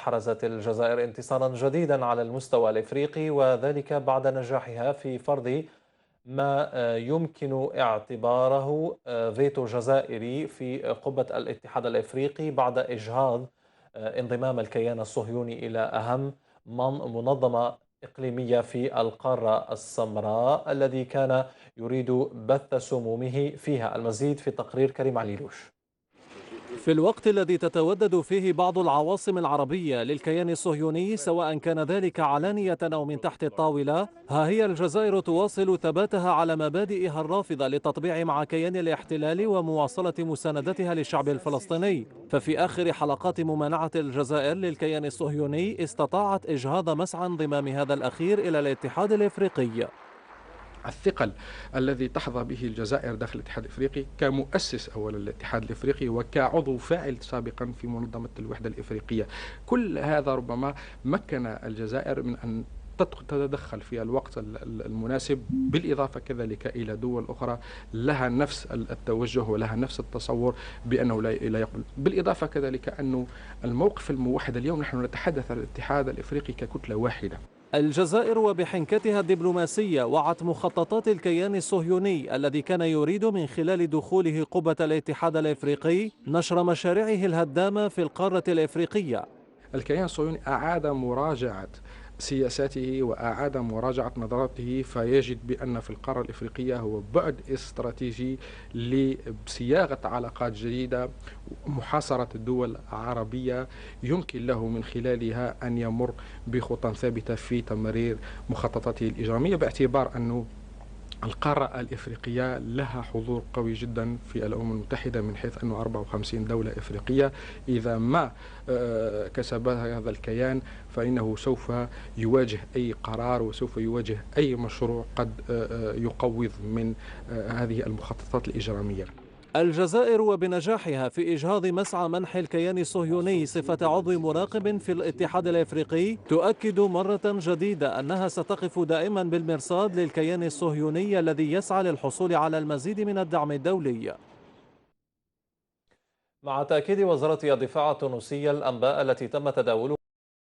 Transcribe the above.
أحرزت الجزائر انتصارا جديدا على المستوى الإفريقي، وذلك بعد نجاحها في فرض ما يمكن اعتباره فيتو جزائري في قبة الاتحاد الإفريقي بعد إجهاض انضمام الكيان الصهيوني إلى أهم منظمة إقليمية في القارة السمراء الذي كان يريد بث سمومه فيها. المزيد في تقرير كريم عليلوش. في الوقت الذي تتودد فيه بعض العواصم العربية للكيان الصهيوني، سواء كان ذلك علانية أو من تحت الطاولة، ها هي الجزائر تواصل ثباتها على مبادئها الرافضة للتطبيع مع كيان الاحتلال ومواصلة مساندتها للشعب الفلسطيني. ففي آخر حلقات ممانعة الجزائر للكيان الصهيوني، استطاعت إجهاض مسعى انضمام هذا الأخير إلى الاتحاد الإفريقي. الثقل الذي تحظى به الجزائر داخل الاتحاد الافريقي كمؤسس اولا للاتحاد الافريقي وكعضو فاعل سابقا في منظمه الوحده الافريقيه، كل هذا ربما مكن الجزائر من ان تتدخل في الوقت المناسب، بالإضافة كذلك إلى دول أخرى لها نفس التوجه ولها نفس التصور بأنه لا يقبل. بالإضافة كذلك أنه الموقف الموحد اليوم، نحن نتحدث عن الاتحاد الإفريقي ككتلة واحدة. الجزائر وبحنكتها الدبلوماسية وعت مخططات الكيان الصهيوني الذي كان يريد من خلال دخوله قبة الاتحاد الإفريقي نشر مشاريعه الهدامة في القارة الإفريقية. الكيان الصهيوني أعاد مراجعة سياساته وأعاد مراجعة نظراته، فيجد بأن في القارة الإفريقية هو بعد استراتيجي لصياغة علاقات جديدة، محاصرة الدول العربية يمكن له من خلالها أن يمر بخطى ثابتة في تمرير مخططاته الإجرامية، باعتبار أنه القارة الإفريقية لها حضور قوي جدا في الأمم المتحدة، من حيث أنه 54 دولة إفريقية إذا ما كسبها هذا الكيان فإنه سوف يواجه أي قرار وسوف يواجه أي مشروع قد يقوض من هذه المخططات الإجرامية. الجزائر وبنجاحها في إجهاض مسعى منح الكيان الصهيوني صفة عضو مراقب في الاتحاد الإفريقي تؤكد مرة جديدة أنها ستقف دائما بالمرصاد للكيان الصهيوني الذي يسعى للحصول على المزيد من الدعم الدولي. مع تأكيد وزارة الدفاع التونسية الأنباء التي تم تداولها